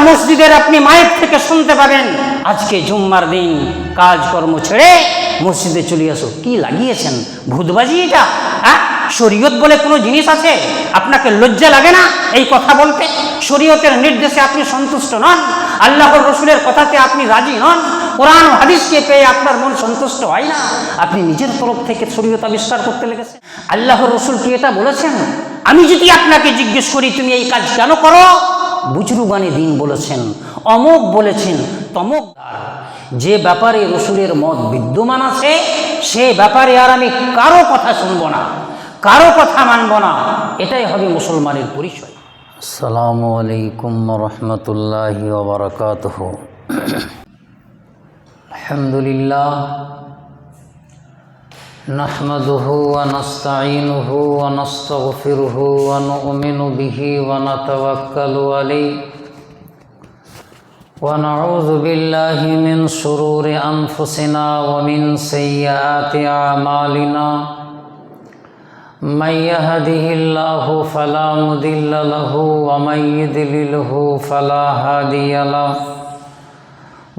মসজিদের আপনি মাইক থেকে শুনতে পাবেন, আজকে জুম্মার দিন কাজকর্ম ছেড়ে মসজিদে চলে আসো। কি লাগিয়েছেন? ভূতবাজি এটা? হ্যাঁ, শরীয়ত বলে কোনো জিনিস আছে? আপনাকে লজ্জা লাগে না এই কথা বলতে? শরীয়তের নির্দেশে আপনি সন্তুষ্ট নন, আল্লাহর রসুলের কথাতে আপনি রাজি নন, কোরআন হাদিসকে পেয়ে আপনার মন সন্তুষ্ট হয় না, আপনি নিজের তরফ থেকে শরীয়ত আবিষ্কার করতে লেগেছেন। আল্লাহর রসুল কি এটা বলেছেন? আমি যদি আপনাকে জিজ্ঞেস করি তুমি এই কাজ কেন করো, বুজরুগানে দিন বলেছেন, অমুক বলেছেন, তমুক। যে ব্যাপারে রসুলের মত বিদ্যমান আছে সে ব্যাপারে আর আমি কারো কথা শুনবো না, কারো কথা মানব না। এটাই হবে মুসলমানের পরিচয়। আসসালামু আলাইকুম রহমতুল্লাহি ওয়া বারাকাতুহু। আলহামদুলিল্লাহ নাহমাদুহু ওয়া নাস্তাঈনুহু ওয়া নাস্তাগফিরুহু ওয়া নু'মিনু বিহি ওয়া নাতাওয়াক্কালু আলাইহি ওয়া নাউযু বিল্লাহি মিন শুরুরি আনফুসিনা ওয়া মিন সাইয়্যাতি আমালিনা। মান ইয়াহদিহিল্লাহু ফালা মুদিল্লা লাহু ওয়া মান ইউদ্লিলহু ফালা হাদিয়া লাহু।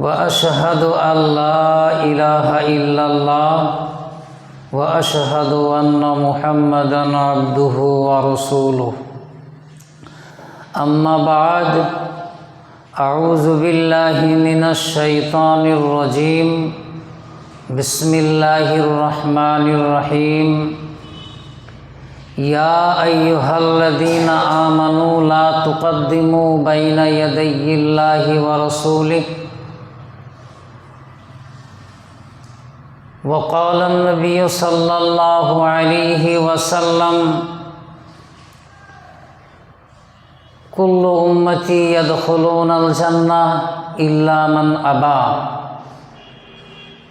ওয়া আশহাদু আল্লা ইলাহা ইল্লাল্লাহ ওয়া আশহাদু আন্না মুহাম্মাদান আবদুহু ওয়া রাসূলুহু। আম্মা বা'দ, আউযু বিল্লাহি মিনাশ শাইতানির রাজীম। বিসমিল্লাহির রহমানির রহিম। ইয়া আইয়ুহাল্লাযীনা আমানু লা তুকদ্দিমু বাইনা ইয়াদাইয়িল্লাহি ওয়া রাসূলিহি। وقال النبي صلى الله عليه وسلم كل أمتي يدخلون الجنة إلا من أبى.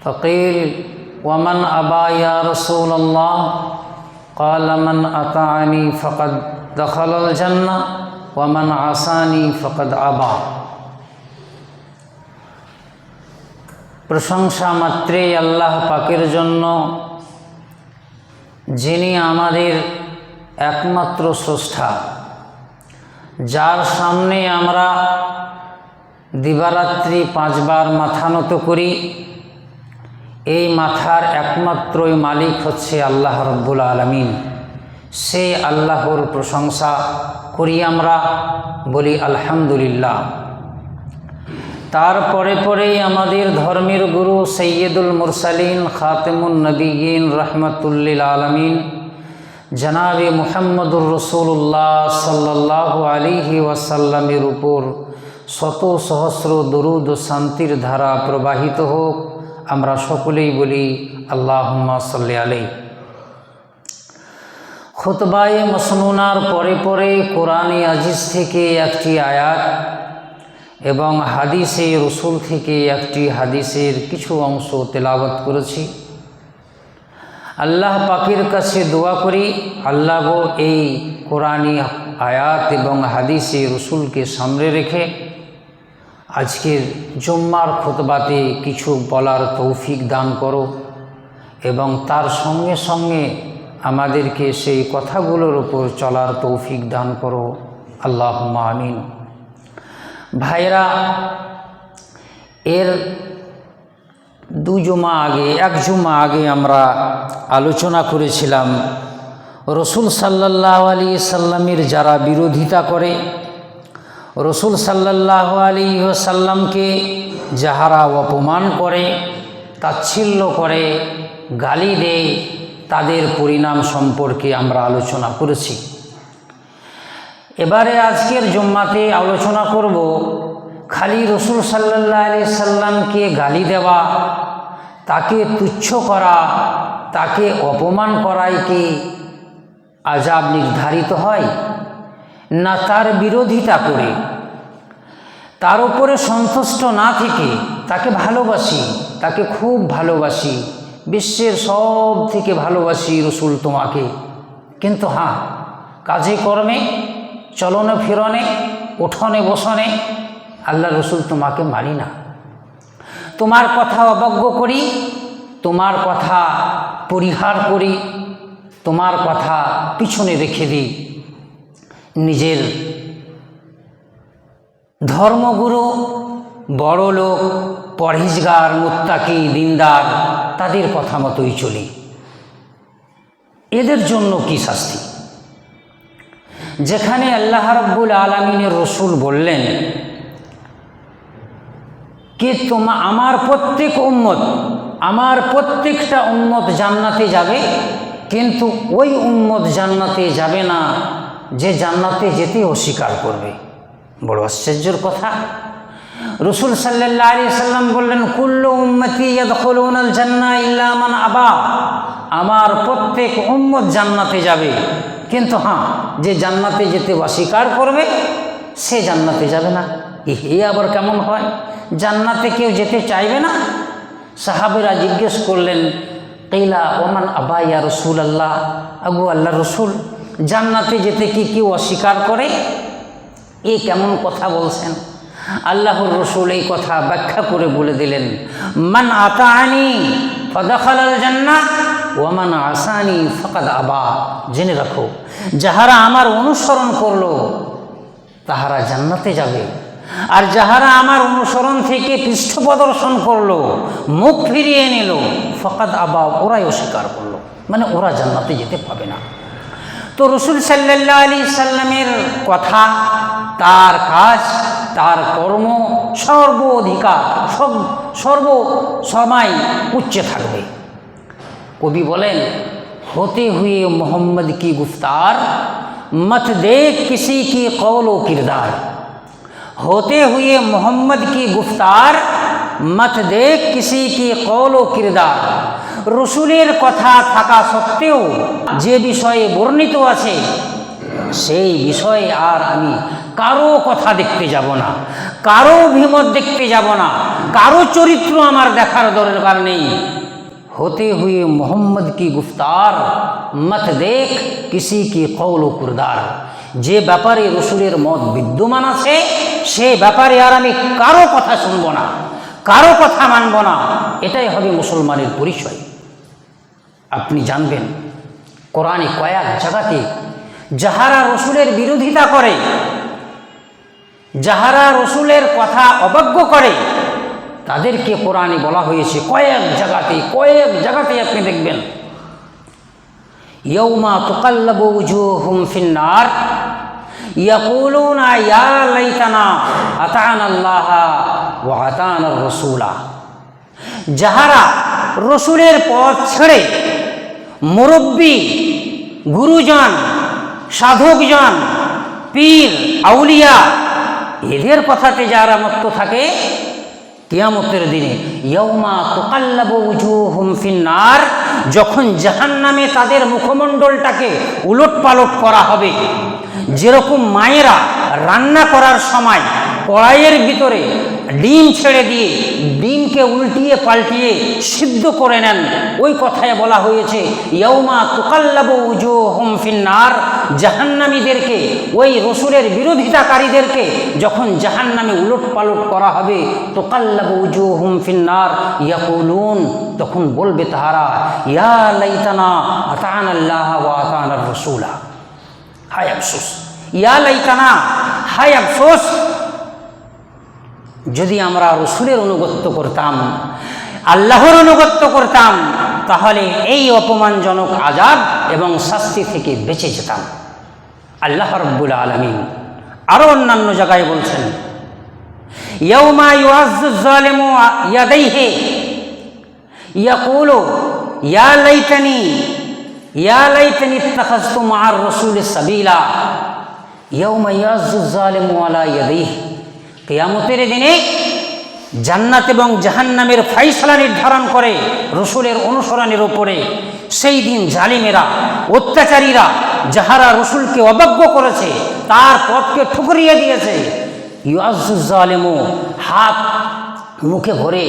فقيل ومن أبى يا رسول الله؟ قال من أطاعني فقد دخل الجنة ومن عصاني فقد أبى. প্রশংসা মাত্রেই আল্লাহ পাকের জন্য, যিনি আমাদের একমাত্র স্রষ্টা, যার সামনে আমরা দিবারাত্রি 5 বার মাথা নত করি। এই মাথার একমাত্রই মালিক হচ্ছে আল্লাহ রব্বুল আলামিন। সেই আল্লাহর প্রশংসা করি আমরা, বলি আলহামদুলিল্লাহ। তারপরে পরেই আমাদের ধর্মের গুরু সৈয়দুল মুরসালিন খাতেমুন নবিয়্যিন রহমাতুল্লিল আলামিন জনাবে মুহাম্মদুর রাসূলুল্লাহ সাল্লাল্লাহু আলাইহি ওয়াসাল্লামের উপর শত সহস্র দরুদ ও শান্তির ধারা প্রবাহিত হোক। আমরা সকলেই বলি আল্লাহুম্মা সাল্লি আলাইহি। খুতবায়ে মাসনুনার পরে পরে কোরআনে আজিজ থেকে একটি আয়াত এবং হাদিসে রসুল থেকে একটি হাদিসের কিছু অংশ তেলাওয়াত করেছি। আল্লাহ পাকের কাছে দোয়া করি, আল্লাহ গো এই কোরআনী আয়াত এবং হাদিসে রসুলকে সামনে রেখে আজকের জুম্মার খুতবাতে কিছু বলার তৌফিক দান করো এবং তার সঙ্গে সঙ্গে আমাদেরকে সেই কথাগুলোর উপর চলার তৌফিক দান করো। আল্লাহুম্মা আমিন। ভাইরা, এর 2 জুমা আগে, 1 জুমা আগে আমরা আলোচনা করেছিলাম রসুল সাল্লাল্লাহু আলাইহি সাল্লামের যারা বিরোধিতা করে, রসুল সাল্লাল্লাহু আলাইহি সাল্লামকে যাহারা অপমান করে, তাচ্ছিল্য করে, গালি দেয়, তাদের পরিণাম সম্পর্কে আমরা আলোচনা করেছি। এবারে আজকের জুম্মাতে আলোচনা করব খালি রসুল সাল্লাল্লাহু আলাইহি সাল্লামকে গালি দেওয়া, তাকে তুচ্ছ করা, তাকে অপমান করাই কি আযাব নির্ধারিত হয়, না তার বিরোধিতা করে তার উপরে সন্তুষ্ট না থেকে তাকে ভালোবাসি, তাকে খুব ভালোবাসি, বিশ্বের সব থেকে ভালোবাসি রসুল তোমাকে, কিন্তু হ্যাঁ কাজে কর্মে, চলনে ফিরনে, উঠনে বসনে আল্লাহ রসুল তোমাকে মানি না, তোমার কথা অবজ্ঞ করি, তোমার কথা পরিহার করি, তোমার কথা পিছনে রেখে দিই, নিজের ধর্মগুরু, বড় লোক, পরহেজগার, মুত্তাকি, দিনদার, তাদের কথা মতোই চলি। এদের জন্য কি শাস্তি? যেখানে আল্লাহ রাব্বুল আলামিনের রসুল বললেন কি আমার প্রত্যেকটা উম্মত জান্নাতে যাবে, কিন্তু ওই উম্মত জান্নাতে যাবে না যে জান্নাতে যেতে অস্বীকার করবে। বড় আশ্চর্যের কথা। রসুল সাল্লাল্লাহু আলাইহি সাল্লাম বললেন, কুল্লু উম্মতি ইয়াদখুলুনাল জান্নাহ ইল্লা মান আবা। আমার প্রত্যেক উম্মত জান্নাতে যাবে, কিন্তু হ্যাঁ, যে জান্নাতে যেতে অস্বীকার করবে সে জান্নাতে যাবে না। এ আবার কেমন হয়? জান্নাতে কেউ যেতে চাইবে না? সাহাবেরা জিজ্ঞেস করলেন, কিলা ওমান আবা ইয়া রাসূলুল্লাহ, আগু আল্লাহর রসুল, জান্নাতে যেতে কি কেউ অস্বীকার করে? এ কেমন কথা বলছেন? আল্লাহর রসুল এই কথা ব্যাখ্যা করে বলে দিলেন, মান আতাআনি ফাদাখালাল জান্নাহ ওয়া মান আসানি ফাকাদ আবা। জেনে রাখো, যাহারা আমার অনুসরণ করলো তাহারা জান্নাতে যাবে, আর যাহারা আমার অনুসরণ থেকে পৃষ্ঠ প্রদর্শন করলো, মুখ ফিরিয়ে নিল, ফাকাদ আবা, ওরাই অস্বীকার করলো, মানে ওরা জান্নাতে যেতে পাবে না। তো রসুল সাল্লাল্লাহু আলাইহি সাল্লামের কথা, তার কাজ, তার কর্ম সর্বাধিকার সর্ব সময় উচ্চে থাকবে। কবি বলেন, होते हुए मोहम्मद की गुफ्तार मत देख किसी की कौल व किरदार। होते हुए मोहम्मद की गुफ्तार मत देख किसी की कौल व किरदार। রসুলের কথা থাকা সত্ত্বেও যে বিষয়ে বর্ণিত আছে সেই বিষয়ে আর আমি কারো কথা দেখতে যাব না, কারো অভিমত দেখতে যাব না, কারো চরিত্র আমার দেখার দরকার নেই। होते हुए मोहम्मद की गुफ्तार मत देख किसी की कौल व किरदार। যে ব্যাপারে রসুলের মত বিদ্যমান আছে সে ব্যাপারে আর আমি কারো কথা শুনব না, কারো কথা মানব না। এটাই হবে মুসলমানের পরিচয়। আপনি জানবেন, কোরআনে কয়েক জায়গাতে যাহারা রসুলের বিরোধিতা করে, যাহারা রসুলের কথা অবজ্ঞ করে, তাদেরকে কোরআনে বলা হয়েছে কয়েক জায়গাতে আপনি দেখবেন, ইয়াউমা তুকাল্লাবু উজুহুম ফিন্নার ইয়াকুলুনা ইয়া লাইতানা আতানাল্লাহা ওয়া আতানার রাসূলা। যাহারা রসুলের পথ ছেড়ে মুরব্বী, গুরুজন, সাধকজন, পীর, আউলিয়া এদের কথাতে যারা মত্ত থাকে, কিয়ামতের দিনে ইয়াউমা তুকাল্লাবু উজুহুম ফিন্নার, যখন জাহান্নামে তাদের মুখমণ্ডলটাকে উলটপালট করা হবে, যেরকম মায়েরা রান্না করার সময় কড়াইয়ের ভিতরে ডিম ছেড়ে দিয়ে ডিমকে উল্টিয়ে পাল্টিয়ে সিদ্ধ করে নেন, ওই কথায় বলা হয়েছে ইয়াউমা তুকাল্লাবু উজুহুম ফিন্নার। জাহান্নামীদেরকে, ওই রসুলের বিরোধিতাকারীদেরকে যখন জাহান্নামে উলটপালট করা হবে, তুকাল্লাবু উজুহুম ফিন্নার ইয়াকুলুন, তখন বলবে তাহারা ইয়া লাইতানা আতানাল্লাহ ওয়া আতানার রাসূলা। হায় আফসোস, ইয়া লাইতানা, হায় আফসোস, যদি আমরা রসুলের অনুগত্য করতাম, আল্লাহর অনুগত্য করতাম, তাহলে এই অপমানজনক আযাব এবং শাস্তি থেকে বেঁচে যেতাম। আল্লাহ রাব্বুল আলামিন আরও অন্যান্য জায়গায় বলছেন, ইয়াউমা ইউআজ্জুয যালিমু ইয়াদাইহি ইয়াকুলু ইয়া লাইতানি ইত্তাখাযতু মা'আর রাসূলি সাবিলা। ইয়াউমা ইউআজ্জুয যালিমু আলা ইয়াদাইহি। কিয়ামতের দিনে জান্নাত এবং জাহান্নামের ফাইসলা নির্ধারণ করে রসুলের অনুসরণের উপরে। সেই দিন জালিমেরা, অত্যাচারীরা, যাহারা রসুলকে অবজ্ঞ করেছে, তার পথকে ঠুকরিয়ে দিয়েছে, ইউআজ্জুয যালিমু, হাত মুখে ভরে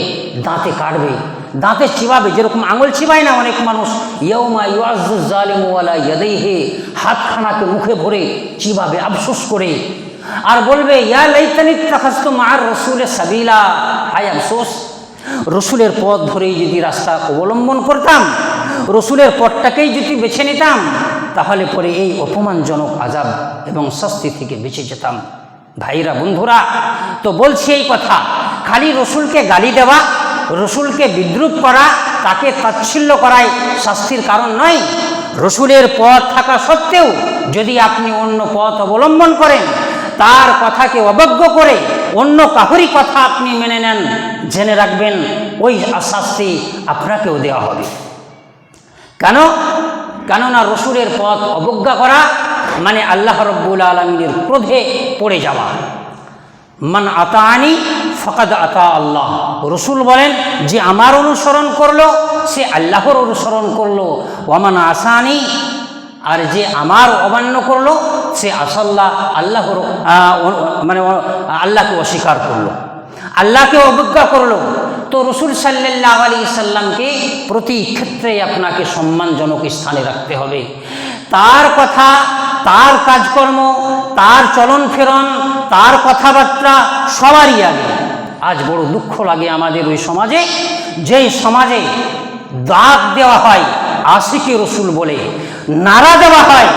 দাঁতে কাটবে, দাঁতে চিবাবে, যেরকম আঙুল চিবায় না অনেক মানুষ, ইয়াউমা ইউআজ্জুয যালিমু আলা ইয়াদাইহি, হাতখানাকে মুখে ভরে চিবাবে আফসোস করে, আর বলবে ইয়া লাইতানি ইত্তাখাযতু মা'আর রাসূলি সাবিলা। হায় আফসোস, রসুলের পথ ধরেই যদি রাস্তা অবলম্বন করতাম, রসুলের পথটাকেই যদি বেছে নিতাম, তাহলে পরে এই অপমানজনক আযাব এবং শাস্তি থেকে বেঁচে যেতাম। ভাইরা বন্ধুরা, তো বলছি এই কথা, খালি রসুলকে গালি দেওয়া, রসুলকে বিদ্রুপ করা, তাকে তাচ্ছিল্য করাই শাস্তির কারণ নয়। রসুলের পথ থাকা সত্ত্বেও যদি আপনি অন্য পথ অবলম্বন করেন, তার কথাকে অবজ্ঞ করে অন্য কাহারই কথা আপনি মেনে নেন, জেনে রাখবেন ওই শাস্তি আপনাকেও দেওয়া হবে। কেননা রসুলের পথ অবজ্ঞা করা মানে আল্লাহ রব্বুল আলমিনের ক্রোধে পড়ে যাওয়া। মান আতাআনি ফাকাদ আতা আল্লাহ, রসুল বলেন যে আমার অনুসরণ করলো সে আল্লাহর অনুসরণ করলো। ওয়ামান আসানি, আর যে আমার অমান্য করলো সে আসাল্লাহ আল্লাহর মানে আল্লাহকে অস্বীকার করলো, আল্লাহকে অবজ্ঞা করলো। তো রসুল সাল্লাল্লাহু আলাইহি সাল্লামকে প্রতি ক্ষেত্রে আপনাকে সম্মানজনক স্থানে রাখতে হবে। তার কথা, তার কাজকর্ম, তার চলন ফেরন, তার কথাবার্তা সবারই আগে। আজ বড় দুঃখ লাগে আমাদের ওই সমাজে, যেই সমাজে দাগ দেওয়া হয় আশিকে রসুল বলে, নারা দেওয়া হয়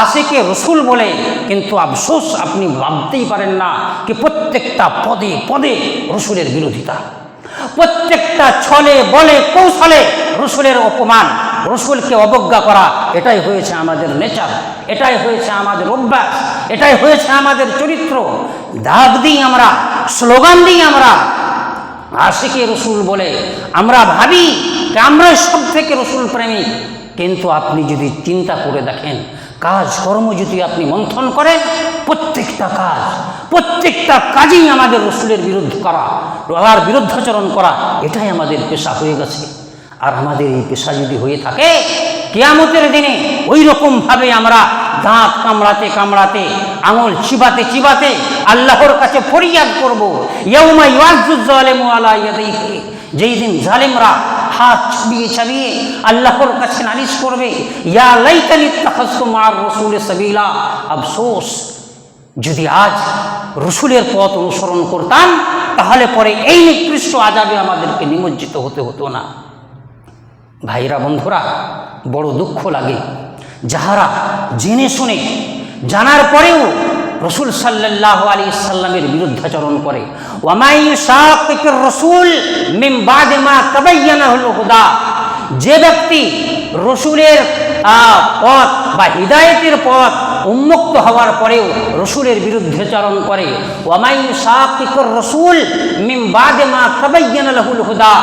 আশিকে রসুল বলে, কিন্তু আফসোস আপনি ভাবতেই পারেন না কি প্রত্যেকটা পদে পদে রসুলের বিরোধিতা, প্রত্যেকটা ছলে বলে কৌশলে রসুলের অপমান, রসুলকে অবজ্ঞা করা, এটাই হয়েছে আমাদের নেচার, এটাই হয়েছে আমাদের অভ্যাস, এটাই হয়েছে আমাদের চরিত্র। দাগ দিই আমরা, স্লোগান দিই আমরা আশিকে রসুল বলে, আমরা ভাবি আমরা সব থেকে রসুল প্রেমিক। কিন্তু আপনি যদি চিন্তা করে দেখেন, কাজকর্ম যদি আপনি মন্থন করেন, প্রত্যেকটা কাজেই আমাদের রসুলের বিরুদ্ধে করা, আর বিরুদ্ধাচরণ করা, এটাই আমাদের পেশা হয়ে গেছে। আর আমাদের এই পেশা যদি হয়ে থাকে, কিয়ামতের দিনে ওই রকমভাবে আমরা দাঁত কামড়াতে কামড়াতে, আঙুল চিবাতে চিবাতে আল্লাহর কাছে ফরিয়াদ করব। ইয়াউমা ইউআজ্জুজ জালিমু আলা ইয়াদাইহি, যেই দিন জালিমরা হাত চাবিয়ে চাবিয়ে আল্লাহর কাছে নালিশ করবে, ইয়া লাইতানি ইত্তাখাযতু মা'আর রাসূলি সাবিলা, আফসোস যদি আজ রসুলের পথ অনুসরণ করতাম, তাহলে পরে এই নিকৃষ্ট আযাবে আমাদেরকে নিমজ্জিত হতে হতো না। ভাইরা বন্ধুরা, বড় দুঃখ লাগে যাহারা জেনে শুনে জানার পরেও রসুল সাল্লাল্লাহু আলাইহি সাল্লামের বিরুদ্ধাচরণ করে। ওয়ামাই ইউশাকিকির রাসূল মিন বাদি মা তাবায়্যানা লাহুল হুদা, যে ব্যক্তি রসুলের পথ বা হিদায়াতের পথ উন্মুক্ত হওয়ার পরেও রসুলের বিরুদ্ধাচরণ করে, ওয়ামাই ইউশাকিকির রাসূল মিন বাদি মা তাবায়্যানা লাহুল হুদা,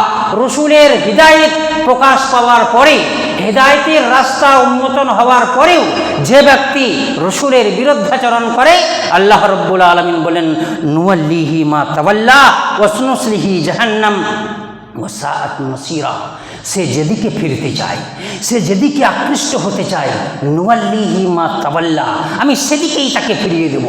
রসুলের হিদায়াত প্রকাশ পাওয়ার পরে, হেদায়েতের রাস্তা উন্মোচন হওয়ার পরেও যে ব্যক্তি রসুলের বিরুদ্ধাচরণ করে, আল্লাহ রাব্বুল আলামিন বলেন নুওয়াল্লিহি মা তাওয়াল্লা ওয়া নুসলিহি জাহান্নাম ওয়া সাআত মাসীরা, সে যেদিকে ফিরতে চায়, সে যেদিকে আকৃষ্ট হতে চায়, নুওয়াল্লিহি মা তাওয়াল্লা, আমি সেদিকেই তাকে ফিরিয়ে দেব।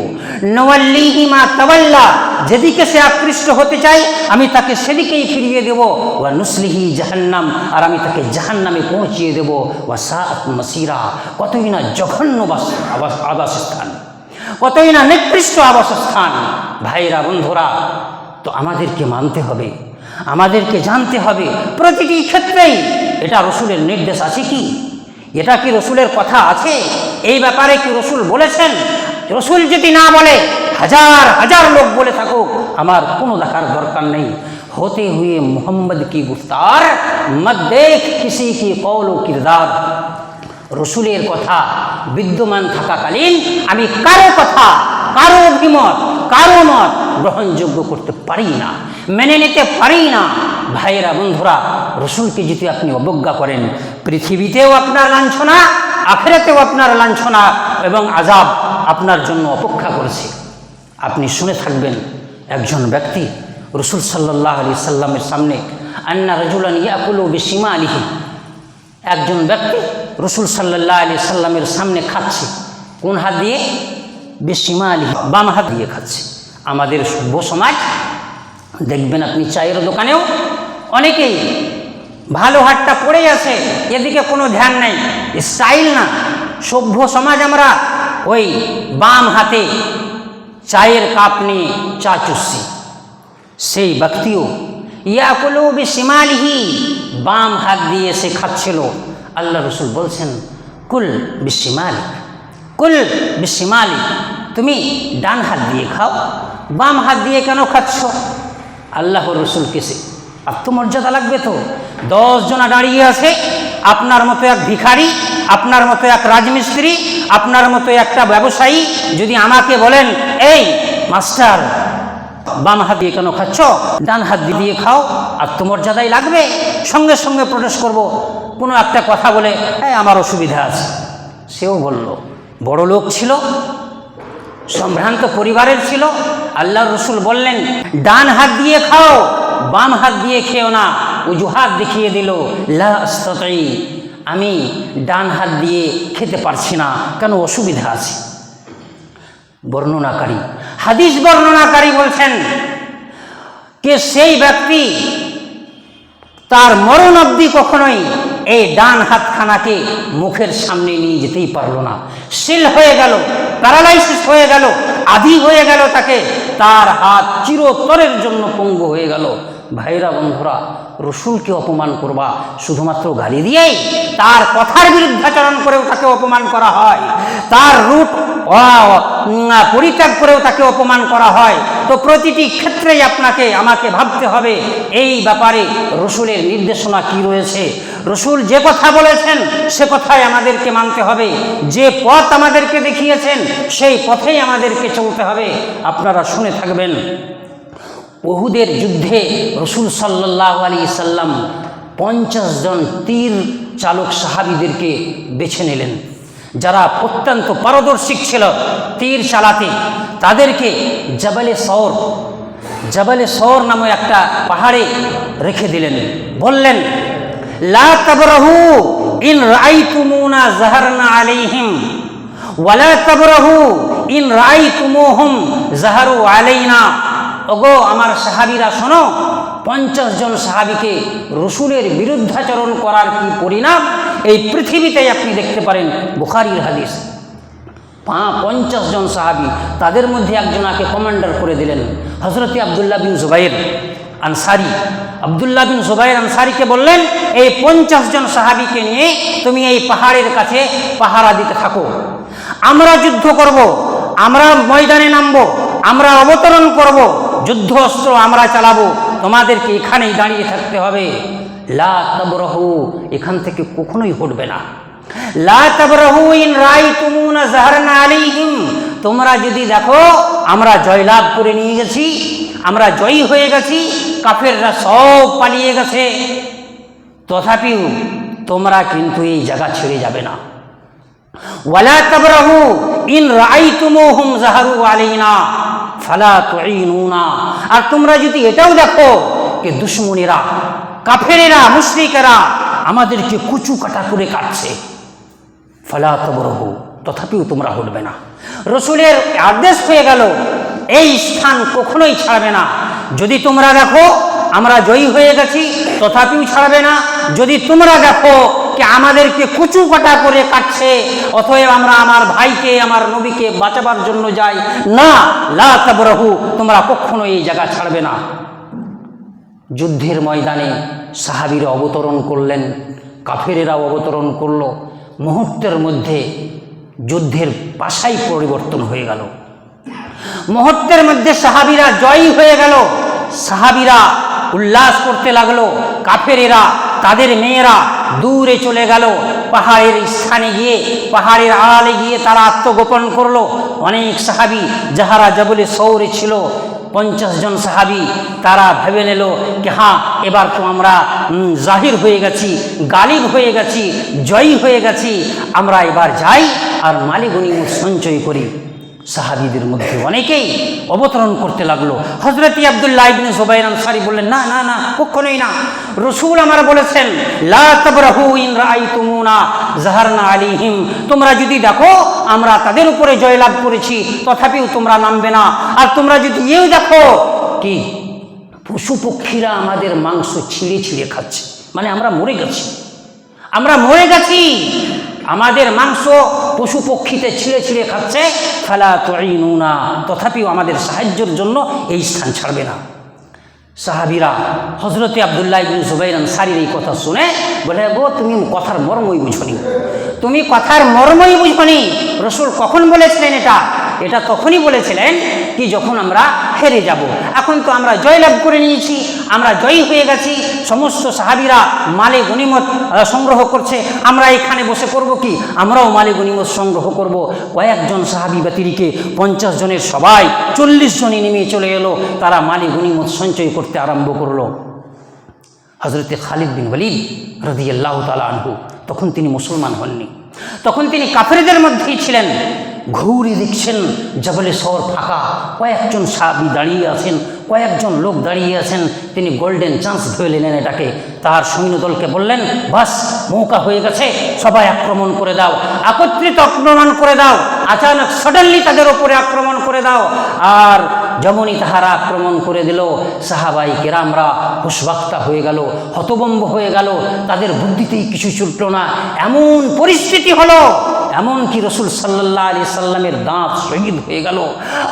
নুওয়াল্লিহি মা তাওয়াল্লা, যেদিকে সে আকৃষ্ট হতে চায় আমি তাকে সেদিকেই ফিরিয়ে দেব। ওয়া নুসলিহি জাহান্নাম, আর আমি তাকে জাহান্নামে পৌঁছিয়ে দেব। ওয়া সাআত মাসীরা, কতই না জঘন্য আবাসস্থান, কতই না নিকৃষ্ট আবাসস্থান। ভাইরা বন্ধুরা, তো আমাদেরকে মানতে হবে, আমাদেরকে জানতে হবে প্রতিটি ক্ষেত্রেই এটা রসুলের নির্দেশ আছে কি, এটা কি রসুলের কথা আছে, এই ব্যাপারে কি রসুল বলেছেন? রসুল যদি না বলে, হাজার হাজার লোক বলে থাকুক, আমার কোনো দেখার দরকার নেই। होते हुए मोहम्मद की गुफ्तार मत देख किसी की कौल व किरदार, রসুলের কথা বিদ্যমান থাকাকালীন আমি কারো কথা, কারো অভিমত, কারো মত গ্রহণযোগ্য করতে পারি না, মেনে নিতে পারি না। ভাইয়েরা বন্ধুরা, রসুলকে যদি আপনি অবজ্ঞা করেন, পৃথিবীতেও আপনার লাঞ্ছনা, আখিরাতেও আপনার লাঞ্ছনা এবং আযাব আপনার জন্য অপেক্ষা করেছে। আপনি শুনে থাকবেন, একজন ব্যক্তি রসুল সাল্লাল্লাহু আলাইহি সাল্লামের সামনে, আন্না রাজুলান ইয়াকুলু বিশিমালিহি, একজন ব্যক্তি রসুল সাল্লাল্লাহু আলাইহি সাল্লামের সামনে খাচ্ছে, কোন হাত দিয়ে? বিশিমালিহি, বাম হাত দিয়ে খাচ্ছে। আমাদের সভ্য সমাজ দেখবেন আপনি চায়ের দোকানেও অনেকেই ভালো হাতটা পড়ে আছে, এদিকে কোনো ধ্যান নেই, স্টাইল না, সভ্য সমাজ আমরা ওই বাম হাতে চায়ের কাপ নিয়ে চা চুষছি। সেই ব্যক্তিও ইয়াকুলু বিশিমালিহি, বাম হাত দিয়ে সে খাচ্ছিল। আল্লাহ রসুল বলছেন কুল বিশিমালিক, কুল বিশিমালিক, তুমি ডান হাত দিয়ে খাও, বাম হাত দিয়ে কেন খাচ্ছ? আল্লাহ রসুলকে সে আত্মমর্যাদা লাগবে তো। 10 জনা দাঁড়িয়ে আছে, আপনার মতো এক ভিখারি, আপনার মতো এক রাজমিস্ত্রি, আপনার মতো একটা ব্যবসায়ী যদি আমাকে বলেন, এই মাস্টার বাম হাত দিয়ে কেন খাচ্ছ, ডান হাত দিয়ে খাও, আত্মমর্যাদাই লাগবে। সঙ্গে সঙ্গে প্রোটেস্ট করব, কোনো একটা কথা বলে আমার অসুবিধা আছে। সেও বলল, বড় লোক ছিল, সম্ভ্রান্ত পরিবারের ছিল। আল্লাহর রসুল বললেন, ডান হাত দিয়ে খাও, বাম হাত দিয়ে খেও না। অজুহাত দেখিয়ে দিল, লা আস্তাতি, আমি ডান হাত দিয়ে খেতে পারছি না, কেন অসুবিধা আছে। বর্ণনাকারী, হাদিস বর্ণনাকারী বলছেন কে সেই ব্যক্তি তার মরণ অবধি কখনোই এই ডান হাতখানাকে মুখের সামনে নিয়ে যেতেই পারল না। শিল হয়ে গেল, প্যারালাইসিস হয়ে গেল, আধি হয়ে গেল তাকে, তার হাত চিরতরের জন্য পঙ্গু হয়ে গেল। ভাইরা বন্ধুরা, রসুলকে অপমান করবা শুধুমাত্র গালি দিয়েই? তার কথার বিরুদ্ধাচরণ করেও তাকে অপমান করা হয়, তার রূপ পরিত্যাগ করেও তাকে অপমান করা হয়। তো প্রতিটি ক্ষেত্রেই আপনাকে আমাকে ভাবতে হবে এই ব্যাপারে রসুলের নির্দেশনা কি রয়েছে। রসুল যে কথা বলেছেন সে কথাই আমাদেরকে মানতে হবে, যে পথ আমাদেরকে দেখিয়েছেন সেই পথেই আমাদেরকে চলতে হবে। আপনারা শুনে থাকবেন, উহুদের যুদ্ধে রসুল সাল্লাল্লাহু আলাইহি সাল্লাম 50 জন তীর চালক সাহাবীদেরকে বেছে নিলেন, যারা অত্যন্ত পারদর্শী ছিল তীর চালাতে। তাদেরকে জাবালে সওর নামে একটা পাহাড়ে রেখে দিলেন। বললেন, লা তাবরাহু ইন রাআইতুমুনা যাহারনা আলাইহিম ওয়ালা তাবরাহু ইন রাআইতুমুহুম যাহারু আলাইনা। ওগো আমার সাহাবীরা শোনো, 50 জন সাহাবীকে রসুলের বিরুদ্ধাচরণ করার কি পরিণাম এই পৃথিবীতে আপনি দেখতে পারেন। বুখারীর হাদিস। 50 জন সাহাবী, তাদের মধ্যে একজনাকে কমান্ডার করে দিলেন, হযরত আব্দুল্লাহ বিন জুবাইর আনসারী। আব্দুল্লাহ বিন জুবাইর আনসারীকে বললেন, এই 50 জন সাহাবীকে নিয়ে তুমি এই পাহাড়ের কাছে পাহারা দিতে থাকো, আমরা যুদ্ধ করব, আমরা ময়দানে নামব, আমরা অবতরণ করব, যুদ্ধ অস্ত্র আমরা চালাবো, তোমাদেরকে এখানেই দাঁড়িয়ে থাকতে হবে। লা তাবরাহু, এখান থেকে কখনোই হটবে না। লা তাবরাহু ইন রাআইতুমুনা যাহারনা আলাইহিম, তোমরা যদি দেখো আমরা জয়লাভ করে নিয়ে গেছি, আমরা জয়ী হয়ে গেছি, কাফেররা সব পালিয়ে গেছে, তথাপিও তোমরা কিন্তু এই জায়গা ছেড়ে যাবে না। ওয়ালা তাবরাহু ইন রাআইতুমুহুম যাহারু আলাইনা ফালা তুঈনুনা, আর তোমরা যদি এটাও দেখো যে দুশমনেরা, কাফেরেরা, মুশরিকেরা আমাদেরকে কুচু কাটা করে কাটছে, ফালা তাবরাহু, তথাপিও তোমরা হটবে না। রসুলের আদেশ হয়ে গেল, এই স্থান কখনোই ছাড়বে না। যদি তোমরা দেখো আমরা জয়ী হয়ে গেছি, তথাপিও ছাড়বে না। যদি তোমরা দেখো যে আমাদেরকে কুচু কাটা করে কাটছে, অতএব আমরা আমার ভাইকে, আমার নবীকে বাঁচাবার জন্য যাই না, লা তাবরাহু, তোমরা কখনো এই জায়গা ছাড়বে না। যুদ্ধের ময়দানে সাহাবীরা অবতরণ করলেন, কাফেরেরাও অবতরণ করল। মুহূর্তের মধ্যে যুদ্ধের পাশাই পরিবর্তন হয়ে গেল। মুহূর্তের মধ্যে সাহাবীরা জয়ী হয়ে গেল। সাহাবীরা উল্লাস করতে লাগলো, কাফেরেরা, তাদের মেয়েরা দূরে চলে গেল। পাহাড়ের স্থানে গিয়ে, পাহাড়ের আড়ালে গিয়ে তারা আত্মগোপন করলো। অনেক সাহাবী যাহারা জাবলে সওরে ছিল, 50 জন সাহাবী, তারা ভেবে নিল যে হ্যাঁ, এবার তো আমরা জাহির হয়ে গেছি, গালিব হয়ে গেছি, জয়ী হয়ে গেছি, আমরা এবার যাই আর মালি গনিমত সঞ্চয় করি। সাহাবীদের মধ্যে অনেকেই অবতরণ করতে লাগলো। হযরত আব্দুল্লাহ ইবনে জুবাইর আনসারী বললেন, না না না, কখনোই না। রসুল আমার বলেছেন, লা তাবরাহু ইন রাআইতুমুনা যাহারনা আলাইহিম, তোমরা যদি দেখো আমরা তাদের উপরে জয়লাভ করেছি, তথাপিও তোমরা নামবে না। আর তোমরা যদি এও দেখো কি পশু পক্ষীরা আমাদের মাংস ছিঁড়ে ছিঁড়ে খাচ্ছে, মানে আমরা মরে গেছি, আমরা মরে গেছি, আমাদের মাংস পশু পক্ষীতে ছিঁড়ে ছিঁড়ে খাচ্ছে, ফালা তুঈনুনা, তথাপিও আমাদের সাহায্যের জন্য এই স্থান ছাড়বে না। সাহাবীরা হযরত আব্দুল্লাহ ইবনে জুবাইর আনসারীর এই কথা শুনে বলে, গো তুমি কথার মর্মই বুঝনি, তুমি কথার মর্মই বুঝনি। রসুল কখন বলেছিলেন এটা? এটা তখনই বলেছিলেন কি যখন আমরা হেরে যাব। এখন তো আমরা জয়লাভ করে নিয়েছি, আমরা জয়ী হয়ে গেছি, সমস্ত সাহাবীরা মালে গনিমত সংগ্রহ করছে, আমরা এখানে বসে করব কি, আমরাও মালে গনিমত সংগ্রহ করব। কয়েকজন সাহাবী ব্যতিরিকে 50 জনের সবাই 40 জনই নেমে চলে এলো, তারা মালে গনিমত সঞ্চয় করতে আরম্ভ করলো। হযরতে খালিদ বিন ওয়ালিদ রাদিয়াল্লাহু তাআলা আনহু তখন তিনি মুসলমান হননি, তখন তিনি কাফেরদের মধ্যেই ছিলেন। ঘুরে দেখছেন জবলে সওর ফাঁকা, কয়েকজন সাহাবী দাঁড়িয়ে আছেন, কয়েকজন লোক দাঁড়িয়ে আছেন। তিনি গোল্ডেন চান্স ধরে নিলেন এটাকে, তার সৈন্যদলকে বললেন, বাস মৌকা হয়ে গেছে, সবাই আক্রমণ করে দাও, একত্রিত আক্রমণ করে দাও, আচানক সডেনলি তাদের উপরে আক্রমণ করে দাও। আর যেমনই তাহারা আক্রমণ করে দিল, সাহাবাই কেরামরা হুশবাক্তা হয়ে গেল, হতভম্ব হয়ে গেল, তাদের বুদ্ধিতেই কিছু চলল না। এমন পরিস্থিতি হলো, এমনকি রসুল সাল্লাল্লাহু আলাইহি সাল্লামের দাঁত শহীদ হয়ে গেল,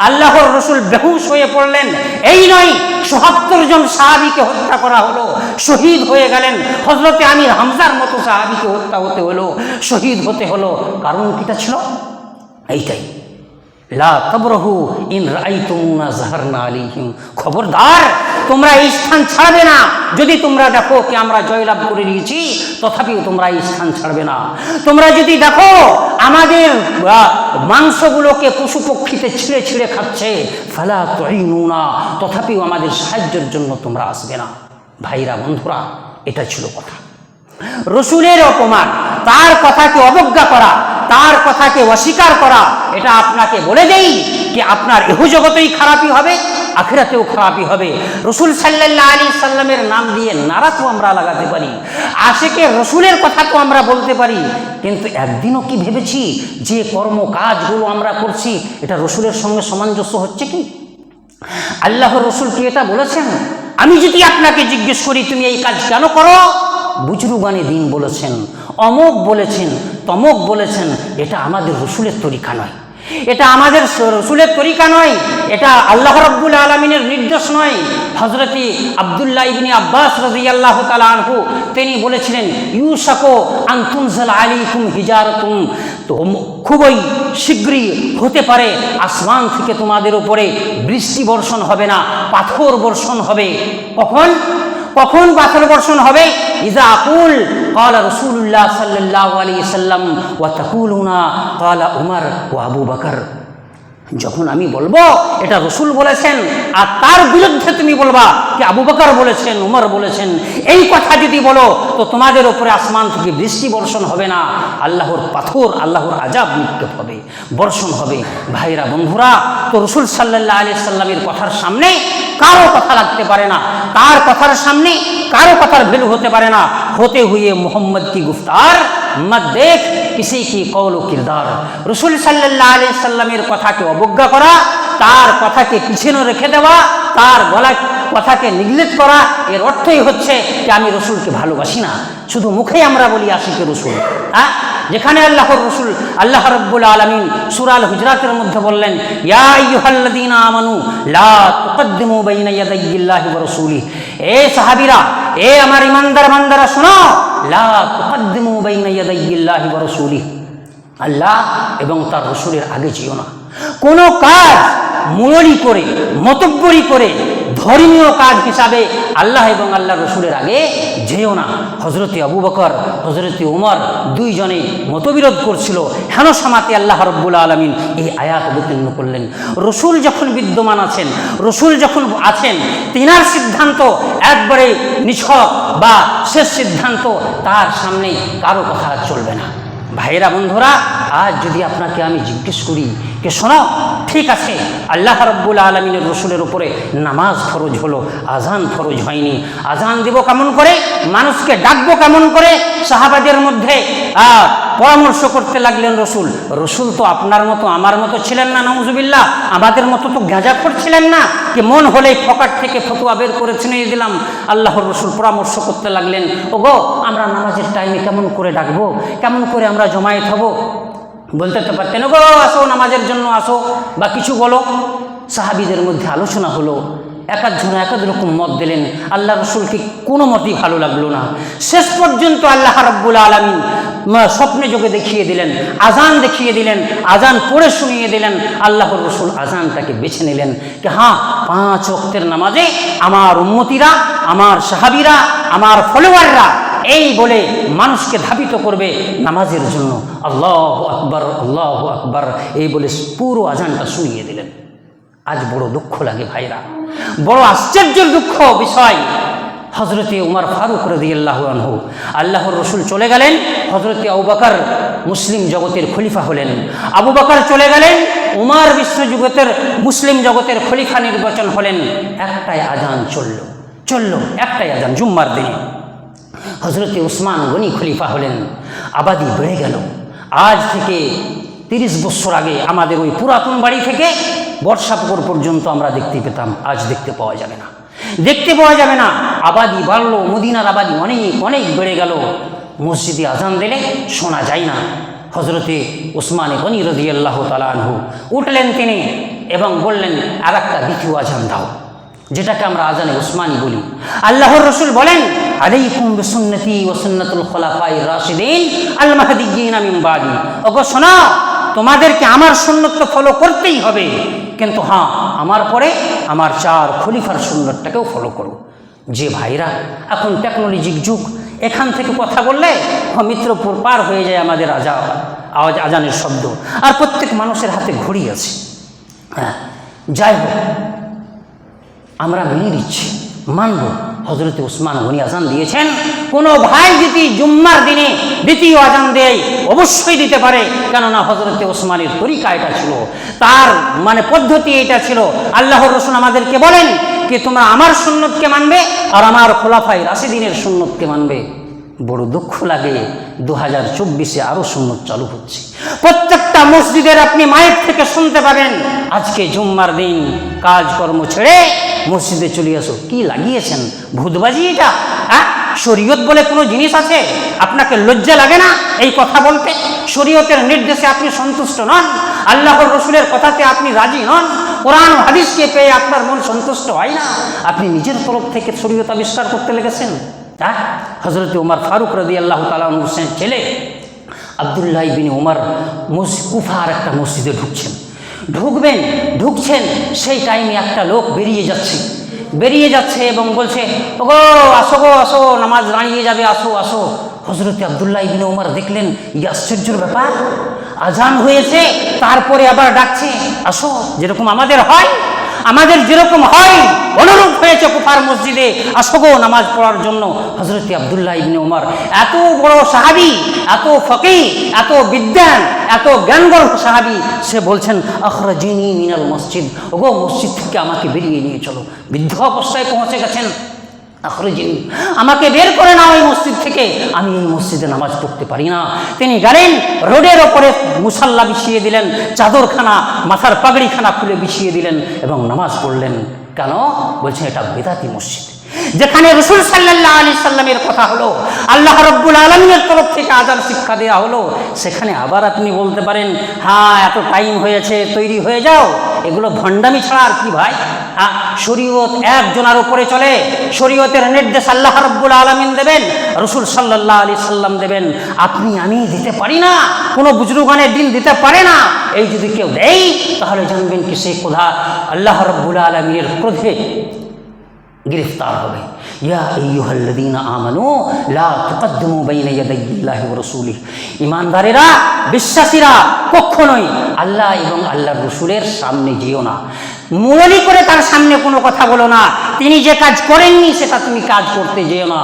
আল্লাহর রসুল বেহুশ হয়ে পড়লেন। এই নয়, ৭৭ জন সাহাবীকে হত্যা করা হলো, শহীদ হয়ে গেলেন। হযরতে আমির হামজার মতো সাহাবীকে হত্যা হতে হলো, শহীদ হতে হলো। কারণ কিটা ছিল এইটাই, লা তাবরাহু ইন রাআইতুমুনা যাহারনা আলাইহিম, খবরদার তোমরা এই স্থান ছাড়বে না। যদি তোমরা দেখো কি আমরা জয়লাভ করে নিয়েছি, তথাপিও তোমরা এই স্থান ছাড়বে না। তোমরা যদি দেখো আমাদের মাংসগুলোকে পশু পক্ষীতে ছিঁড়ে ছিঁড়ে খাচ্ছে, ফালা তুইনুনা, তথাপিও আমাদের সাহায্যের জন্য তোমরা আসবে না। ভাইরা বন্ধুরা, এটা ছিল কথা। রসুলের অপমান, তার কথাকে অবজ্ঞা করা, তার কথাকে অস্বীকার করা, এটা আপনাকে বলে দেই কি আপনার ইহজগতেই খারাপই হবে, আখিরাতেও খারাপই হবে। রসুল সাল্লাল্লাহু আলাইহি সাল্লামের নাম দিয়ে নারা তো আমরা লাগাতে পারি, আশিকে রসুলের কথা তো আমরা বলতে পারি, কিন্তু একদিনও কি ভেবেছি যে কর্ম কাজগুলো আমরা করছি এটা রসুলের সঙ্গে সামঞ্জস্য হচ্ছে কি? আল্লাহর রসুল কি এটা বলেছেন? আমি যদি আপনাকে জিজ্ঞেস করি তুমি এই কাজ কেন করো, বুজরুগানে দিন বলেছেন, অমুক বলেছেন, তমুক বলেছেন, এটা আমাদের রসুলের তরিকা নয়, এটা আমাদের রসুলের তরিকা নয়, এটা আল্লাহ রাব্বুল আলামিনের নির্দেশ নয়। হযরতে আব্দুল্লাহ ইবনে আব্বাস রাদিয়াল্লাহু তাআলা আনহু তিনি বলেছিলেন, ইউশাকু আন তুনজাল আলাইকুম হিজারাতুন, তো খুবই শীঘ্রই হতে পারে আসমান থেকে তোমাদের উপরে বৃষ্টি বর্ষণ হবে না, পাথর বর্ষণ হবে। কখন কখন পাথর বর্ষণ হবে? ইজা আকুল ক্বালা রাসূলুল্লাহ সাল্লাল্লাহু আলাইহি সাল্লাম ওয়া তাকুলুনা ক্বালা উমর ওয়া আবু বকর, যখন আমি বলবো এটা রসুল বলেছেন আর তার বিরুদ্ধে তুমি বলবা কি আবু বকর বলেছেন, উমর বলেছেন, এই কথা যদি বলো তো তোমাদের উপরে আসমান থেকে বৃষ্টি বর্ষণ হবে না, আল্লাহর পাথর, আল্লাহর আযাব নিক্ষেপ হবে, বর্ষণ হবে। ভাইরা বন্ধুরা, তো রসুল সাল্লাল্লাহু আলাইহি সাল্লামের কথার সামনে কারো কথা লাগতে পারে না, তার কথার সামনে কারো কথার ভ্যালু হতে পারে না। होते हुए मोहम्मद की गुफ्तार मत देख किसी की कौल किरदार। रसूल सल्लल्लाहु अलैहि वसल्लमेर কথাকে অবজ্ঞা করা, তার কথাকে পিছনে রেখে দেওয়া, তার বলা কথাকে নেগলেক্ট করা, এর অর্থই হচ্ছে যে আমি রসুলকে ভালোবাসি না। শুধু মুখে আমরা বলি আশিকে রসুল, যেখানে আল্লাহর রসুল আল্লাহ রাব্বুল আলামিন সূরা আল হুজরাতের মধ্যে বললেন, ইয়া আইয়ুহাল্লাযীনা আমানু লা তুকদ্দিমু বাইনা ইয়াদাইল্লাহি ওয়া রাসূলিহি, এ সাহাবীরা, এ আমার ইমানদার বান্দারা শোনো, লা তুকদ্দিমু বাইনা ইয়াদাইল্লাহি ওয়া রাসূলিহি, আল্লাহ এবং তার রসুলের আগে যেও না। কোনো কাজ মুরলি করে, মতব্বরি করে, ধর্মীয় কাজ হিসাবে আল্লাহ এবং আল্লাহ রসুলের আগে যেও না। হজরতে আবু বকর, হজরতে উমর দুইজনে মতবিরোধ করছিল, হেন সামাতে আল্লাহ রাব্বুল আলামিন এই আয়াত অবতীর্ণ করলেন। রসুল যখন বিদ্যমান আছেন, রসুল যখন আছেন, তিনার সিদ্ধান্ত একবারে নিছক বা শেষ সিদ্ধান্ত, তার সামনে কারো কথা চলবে না। ভাইরা বন্ধুরা, আজ যদি আপনাকে আমি জিজ্ঞেস করি কে শোনো, ঠিক আছে আল্লাহ রাব্বুল আলামিনের রসুলের উপরে নামাজ ফরজ হলো, আজান ফরজ হয়নি, আজান দেব কেমন করে, মানুষকে ডাকবো কেমন করে, সাহাবাদের মধ্যে পরামর্শ করতে লাগলেন রসুল। রসুল তো আপনার মতো আমার মতো ছিলেন না, নাউজুবিল্লাহ, আমাদের মতো তো গাঁজাখোর ছিলেন না যে মন হলেই পকেট থেকে ফতোয়া বের করে ছিনিয়ে দিলাম। আল্লাহর রসুল পরামর্শ করতে লাগলেন, ওগো আমরা নামাজের টাইমে কেমন করে ডাকবো, কেমন করে আমরা জমায়েত হব? বলতে তো পারতেন, ওগো আসো নামাজের জন্য আসো, বা কিছু বলো। সাহাবীদের মধ্যে আলোচনা হলো, এক একজন এক এক রকম মত দিলেন। আল্লাহ রসুলকে কোনো মতই ভালো লাগলো না। শেষ পর্যন্ত আল্লাহ রাব্বুল আলামিন স্বপ্নে যোগে দেখিয়ে দিলেন, আজান দেখিয়ে দিলেন, আজান পড়ে শুনিয়ে দিলেন। আল্লাহর রসুল আজানটাকে বেছে নিলেন যে হ্যাঁ, 5 ওয়াক্তের নামাজে আমার উম্মতিরা, আমার সাহাবীরা, আমার ফলোয়াররা এই বলে মানুষকে ধাবিত করবে নামাজের জন্য। আল্লাহু আকবার, আল্লাহু আকবার এই বলে পুরো আজানটা শুনিয়ে দিলেন। আজ বড় দুঃখ লাগে ভাইরা, বড় আশ্চর্যের দুঃখ বিষয়। হজরতে উমর ফারুক রাদিয়াল্লাহু আনহু, আল্লাহর রসুল চলে গেলেন, হজরতে আবু বকর মুসলিম জগতের খলিফা হলেন। আবু বকর চলে গেলেন, উমর বিশ্বজগতের মুসলিম জগতের খলিফা নির্বাচন হলেন। একটাই আজান চলল একটাই আজান জুম্মার দিনে। হজরতে উসমান গনি খলিফা হলেন। আবাদি বেড়ে গেল। আজ থেকে 30 বছর আগে আমাদের ওই পুরাতন বাড়ি থেকে বর্ষাপুকুর পর্যন্ত আমরা দেখতে পেতাম, আজ দেখতে পাওয়া যাবে না। আবাদি বাড়লো, মদিনার আবাদি অনেক অনেক বেড়ে গেল। মসজিদে আজান দিলে শোনা যায় না। হজরতে উসমান গনি রাদিয়াল্লাহু তাআলা আনহু উঠলেন তিনি এবং বললেন, আর একটা দ্বিতীয় আজান দাও, যেটাকে আমরা আজানে উসমানী বলি। আল্লাহর রসুল বলেন, আলাইকুম বিসুন্নতি ওয়া সুন্নাতুল খুলাফায়ে রাশিদিন আল মাহদিয়্যিন মিন বাদি। ওগো শোনো, তোমাদেরকে আমার সুন্নত তো ফলো করতেই হবে, কিন্তু হ্যাঁ, আমার পরে আমার 4 খলিফার সুন্নতটাকেও ফলো করো। যে ভাইরা এখন টেকনোলজিক যুগ, এখান থেকে কথা বললে মিত্রপুর পার হয়ে যায় আমাদের আজানের শব্দ, আর প্রত্যেক মানুষের হাতে ঘড়ি আছে। হ্যাঁ, যাই হোক, আমরা মেনে নিচ্ছি, মানব। হজরতে উসমান গনি আজান দিয়েছেন। কোনো ভাই যদি জুম্মার দিনে দ্বিতীয় আজান দেয় অবশ্যই দিতে পারে, কেননা হজরতে উসমানের তরিকা এটা ছিল, তার পদ্ধতি এটা ছিল। আল্লাহর রসুল আমাদেরকে বলেন কি তোমরা আমার সুন্নতকে মানবে আর আমার খোলাফায়ে রাশিদিনের সুন্নতকে মানবে। বড় দুঃখ লাগে, 2024-এ আরও সুন্নত চালু হচ্ছে। প্রত্যেকটা মসজিদের আপনি মাইক থেকে শুনতে পাবেন, আজকে জুম্মার দিন কাজকর্ম ছেড়ে মসজিদে চলে আসো। কি লাগিয়েছেন? ভূতবাজি এটা? হ্যাঁ, শরীয়ত বলে কোনো জিনিস আছে? আপনাকে লজ্জা লাগে না এই কথা বলতে? শরীয়তের নির্দেশে আপনি সন্তুষ্ট নন, আল্লাহর রসুলের কথাতে আপনি রাজি নন, কোরআন হাদিসকে পেয়ে আপনার মন সন্তুষ্ট হয় না, আপনি নিজের তরফ থেকে শরীয়ত আবিষ্কার করতে লেগেছেন। হ্যাঁ, হজরত উমর ফারুক রাদিয়াল্লাহু তাআলা আনহু ছেলে আব্দুল্লাহ ইবনে উমর কুফার একটা মসজিদে ঢুকছেন, সেই টাইমে একটা লোক বেরিয়ে যাচ্ছে এবং বলছে, ওগো আসো, নামাজ দাঁড়িয়ে যাবে, আসো। হজরতে আব্দুল্লাহ ইবনে উমর দেখলেন, এই আশ্চর্যের ব্যাপার, আজান হয়েছে তারপরে আবার ডাকছে আসো। আমাদের যেরকম হয় অনুরূপ হয়েছে কুফার মসজিদে, আসো গো নামাজ পড়ার জন্য। হজরতে আব্দুল্লাহ ইবনে উমর এত বড় সাহাবী, এত ফকিহ, এত বিদ্বান, এত জ্ঞানগর্ভ সাহাবী, সে বলছেন, আখরাজিনি মিনাল মসজিদ, ওগো মসজিদ থেকে আমাকে বেরিয়ে নিয়ে চলো। বৃদ্ধ অবস্থায় পৌঁছে গেছেন, আখরাজিনি, আমাকে বের করে নাও এই মসজিদ থেকে, আমি এই মসজিদে নামাজ পড়তে পারি না। তিনি গেলেন, রোডের ওপরে মুসাল্লা বিছিয়ে দিলেন, চাদরখানা, মাথার পাগড়িখানা খুলে বিছিয়ে দিলেন এবং নামাজ পড়লেন। কেন? বলছেন এটা বেদাতি মসজিদ, যেখানে রাসূল সাল্লাল্লাহু আলাইহি সাল্লামের কথা হলো, আল্লাহ রাব্বুল আলামিনের তরফ থেকে আযান শিক্ষা দেওয়া হলো, সেখানে আবার আপনি বলতে পারেন, হ্যাঁ এত টাইম হয়েছে, তৈরি হয়ে যাও। এগুলো ভণ্ডামি ছাড়া আর কি ভাই? হ্যাঁ, শরীয়ত একজনের উপরে চলে, শরীয়তের নির্দেশ আল্লাহ রাব্বুল আলামিন দেবেন, রাসূল সাল্লাল্লাহু আলাইহি সাল্লাম দেবেন, আপনি আমি দিতে পারি না, কোনো বুজুর্গানের দিন দিতে পারে না। এই যদি কেউ দেয় তাহলে জানবেন কি সে কোথা আল্লাহ রাব্বুল আলামিনের ক্রোধে গ্রেফতার হবে। ইয়া আইয়ুহাল্লাযীনা আমানু লা তুকদ্দিমু বাইনা ইয়াদাইল্লাহি ওয়া রাসূলিহি, ঈমানদারেরা, বিশ্বাসীরা কখনোই আল্লাহ এবং আল্লাহর রাসূলের সামনে যেও না, মুরলি করে তার সামনে কোনো কথা বলো না, তিনি যে কাজ করেননি সেটা তুমি কাজ করতে যেও না।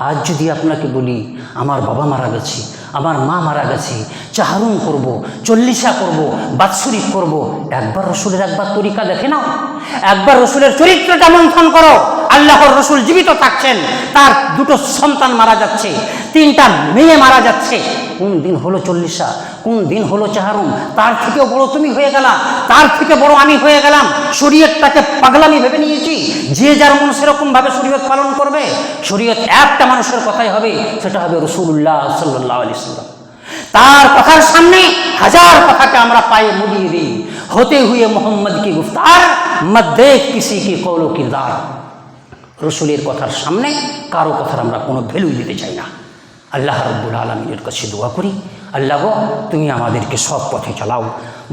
আজ যদি আপনাকে বলি আমার বাবা মারা গেছে, আমার মা মারা গেছে, চাহারুন করব, চল্লিশা করব, বাৎসরিক করব, একবার রসুলের একবার তরিকা দেখে নাও, একবার রসুলের চরিত্রটা মন্থন করো। আল্লাহর রসুল জীবিত থাকছেন, তার 2টো সন্তান মারা যাচ্ছে, 3টা মেয়ে মারা যাচ্ছে, কোন দিন হলো চল্লিশা, কোন দিন হলো চাহারুন? তার থেকেও বড় তুমি হয়ে গেলা, তার থেকে বড় আমি হয়ে গেলাম। শরীয়তটাকে পাগলামি ভেবে নিয়েছি, যে যার মন সেরকমভাবে শরীয়ত পালন করবে। শরীয়ত একটা মানুষের কথাই হবে, সেটা হবে রাসূলুল্লাহ সাল্লাল্লাহু আলাইহি ওয়াসাল্লাম। তার কথার সামনে হাজার কথাকে আমরা পায়ে মুড়িয়ে দিই। होते हुए मोहम्मद की गुफ्तार मत देख किसी की कौलो किरदार। রসুলের কথার সামনে কারো কথার আমরা কোনো ভ্যালু দিতে চাই না। আল্লাহ রব্বুল আলামিনের কাছে দোয়া করি, আল্লাহ গো তুমি আমাদেরকে সৎ পথে চালাও,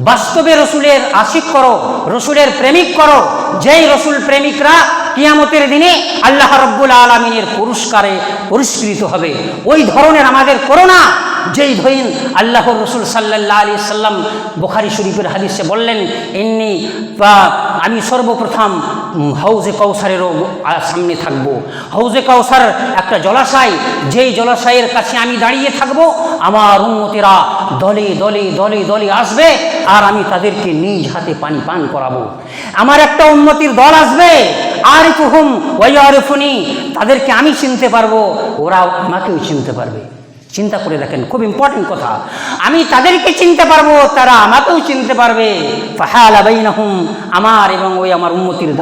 বাস্তবে রসুলের আশিক করো, রসুলের প্রেমিক করো, যেই রসুল প্রেমিকরা কিয়ামতের দিনে আল্লাহ রব্বুল আলামিনের পুরস্কারে পুরস্কৃত হবে, ওই ধরনের আমাদের করো না। যেই ধরেন আল্লাহর রসুল সাল্লাল্লাহু আলাইহি সাল্লাম বুখারী শরীফের হাদিসে বললেন, আমি সর্বপ্রথম হাউজে কাউসারেরও সামনে থাকবো। হাউজে কাউসার একটা জলাশয়, যেই জলাশয়ের কাছে আমি দাঁড়িয়ে থাকব, আমার উম্মতেরা দলে দলে দলে দলে আসবে আর আমি তাদেরকে নিজ হাতে পানি পান করাবো। আমার একটা উম্মতির দল আসবে, আরিফুহুম ওয়া ইয়ারিফুনি, তাদেরকে আমি চিনতে পারবো, ওরা আমাকেও চিনতে পারবে। চিন্তা করে দেখেন, খুব ইম্পর্টেন্ট কথা। আমি তাদেরকে চিনতে পারবো, তারা আমাকেও চিনতে পারবে। ফাহালা বাইনাহুম, আমার এবং ওই আমার উম্মতির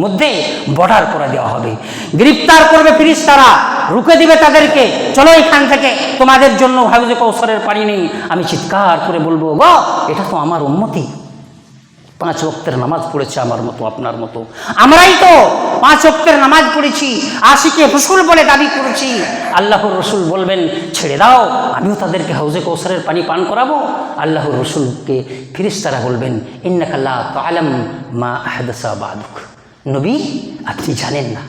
মধ্যে বর্ডার করে দেওয়া হবে, গ্রেফতার করবে ফেরেশতারা, রুখে দিবে তাদেরকে, চলো এখান থেকে, তোমাদের জন্য হাউজে কাউসারের পানি নেই। আমি চিৎকার করে বলবো, গো এটা তো আমার উম্মতি, 5 ওয়াক্তের নামাজ পড়েছে আমার মতো আপনার মতো, আমরাই তো 5 ওয়াক্তের নামাজ পড়েছি, আশিকে রসুল বলে দাবি করেছি। আল্লাহর রসুল বলবেন, ছেড়ে দাও, আমিও তাদেরকে হাউজে কাউসারের পানি পান করাবো। আল্লাহর রসুলকে ফেরেশতারা বলবেন, ইন্নাকা লা তা'লাম মা আহদাসা বা'দুক, নবী আপনি জানেন না,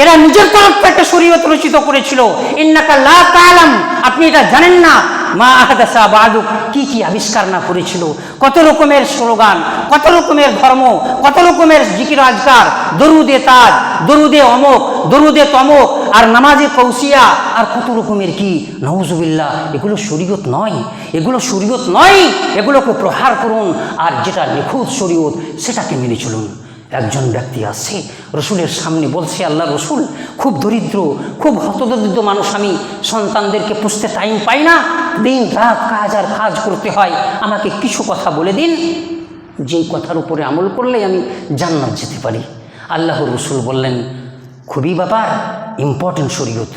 এরা নিজের তরফ থেকে শরীয়ত রচিত করেছিল। ইন্নাকা লা তা'লাম, আপনি এটা জানেন না, মা আহদাসা বা'দুক, কি কি আবিষ্কার না করেছিল, কত রকমের স্লোগান, কত রকমের ধর্ম, কত রকমের জিকির আজকার, দরুদে তাজ, দরুদে অমক, দরুদে তমক, আর নামাজে কৌসিয়া, আর কত রকমের কি, নাউজুবিল্লাহ। এগুলো শরীয়ত নয়, এগুলো শরীয়ত নয়, এগুলোকে প্রহার করুন, আর যেটা নিখুঁত শরীয়ত সেটাকে মেনে চলুন। একজন ব্যক্তি আসছে রসুলের সামনে, বলছে, আল্লাহ রসুল, খুব দরিদ্র, খুব হতদরিদ্র মানুষ আমি, সন্তানদেরকে পুষতে টাইম পাই না, দিন রাত কাজ আর কাজ করতে হয়, আমাকে কিছু কথা বলে দিন, যেই কথার উপরে আমল করলে আমি জান্নাত যেতে পারি। আল্লাহর রসুল বললেন, খুবই ব্যাপার, ইম্পর্টেন্ট শরীয়ত,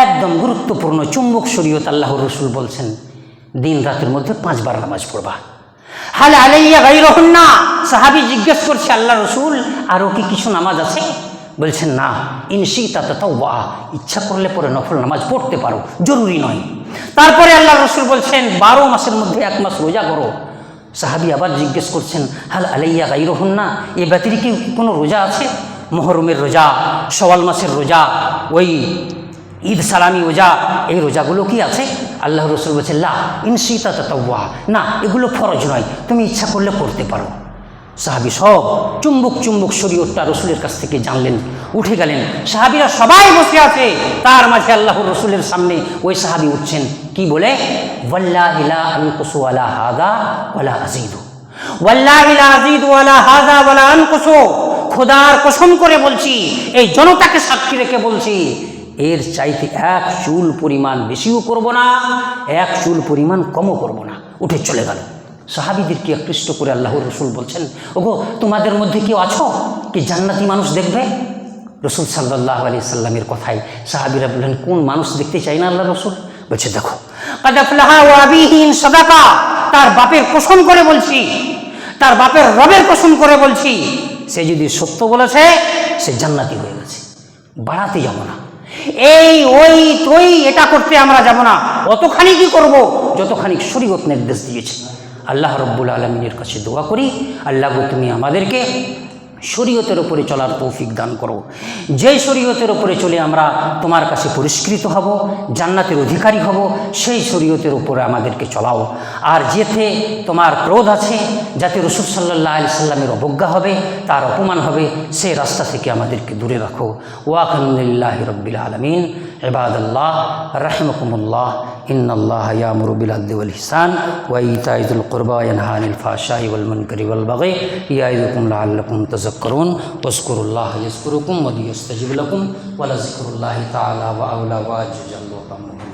একদম গুরুত্বপূর্ণ চুম্বক শরীয়ত। আল্লাহর রসুল বলছেন, দিন রাতের মধ্যে 5 বার নামাজ পড়বা। হাল আলাইয়া গায়রুহুন্না, সাহাবী জিজ্ঞেস করছে, আল্লাহ রসুল আরও কি কিছু নামাজ আছে? বলছেন, না, ইনশিতা তাতাওয়া, ইচ্ছা করলে পরে নফল নামাজ পড়তে পারো, জরুরি নয়। তারপরে আল্লাহ রসুল বলছেন, 12 মাসের মধ্যে 1 মাস রোজা করো। সাহাবী আবার জিজ্ঞেস করছেন, হাল আলাইয়া গায়রুহুন্না, এ ব্যতিরিক্ত কি কোনো রোজা আছে? মুহররমের রোজা, শাওয়াল মাসের রোজা, ওই ঈদ সালামি রোজা, এই রোজাগুলো কি আছে? আল্লাহ রসুল বলছেন, লা ইনশিতা তাতাওয়া, না, এগুলো ফরজ নয়, তুমি ইচ্ছা করলে করতে পারো। সাহাবী সব চুম্বক চুম্বক শরীয়তটা রসুলের কাছ থেকে জানলেন, উঠে গেলেন। সাহাবীরা সবাই বসে আছে, তার মাঝে আল্লাহর রসুলের সামনে ওই সাহাবী উঠছেন, কি বলে? ওয়াল্লাহি লা আনকুসু ওয়ালা হাযা ওয়ালা আযীদু, ওয়াল্লাহি লা আযীদু ওয়ালা হাযা ওয়ালা আনকুসু, খোদার কসম করে বলছি, এই জনতাকে সাক্ষী রেখে বলছি, এর চাইতে 1 চুল পরিমাণ বেশিও করব না, 1 চুল পরিমাণ কমও করব না। উঠে চলে গেল। সাহাবীদেরকে আকৃষ্ট করে আল্লাহর রসুল বলছেন, ওগো তোমাদের মধ্যে কেউ আছো কি জান্নাতি মানুষ দেখবে? রসুল সাল্লাল্লাহু আলাইহি সাল্লামের কথায় সাহাবীরা বললেন, কোন মানুষ দেখতে চাই না আল্লাহ রসুল? বলছে, দেখো, কাদ আফলাহা ওয়া আবিহি ইন সাদাকা, তার বাপের কসম করে বলছি, তার বাপের রবের কসম করে বলছি, সে যদি সত্য বলেছে সে জান্নাতি হয়ে গেছে। বাড়াতে যাব না, এই ওই তুই এটা করতে আমরা যাব না, অতখানি কি করব যতখানি শরীয়ত নির্দেশ দিয়েছে। আল্লাহ রব্বুল আলামিনের কাছে দোয়া করি, আল্লাহ গো তুমি আমাদেরকে শরীয়তের উপরে চলার তৌফিক দান করো, যেই শরীয়তের উপরে চলে আমরা তোমার কাছে পুরস্কৃত হব, জান্নাতের অধিকারী হব, সেই শরীয়তের উপরে আমাদেরকে চলাও। আর যেতে তোমার ক্রোধ আছে, যাতে রাসূল সাল্লাল্লাহু আলাইহি সাল্লামের অবজ্ঞা হবে, তার অপমান হবে, সেই রাস্তা থেকে আমাদেরকে দূরে রাখো। ওয়াকানুলিল্লাহি রাব্বিল আলামিন। ইবাদাল্লাহ রাহিমাকুমুল্লাহ, ইন্নাল্লাহা ইয়ামুরু বিল আদলি ওয়াল ইহসান ওয়া ইতাইযিল কুরবা ওয়া ইয়ানহা আনিল ফাহশাই ওয়াল মুনকারি ওয়াল বাগই ইয়াইযুকুম লাআল্লাকুম তাযাক্কারুন ওয়াজকুরুল্লাহা ইয়াযকুরুকুম ওয়া লিয়াস্তাজিব লাকুম ওয়া লাযিকরুল্লাহি তাআলা ওয়া আওলা ওয়া আজজাল্লাহু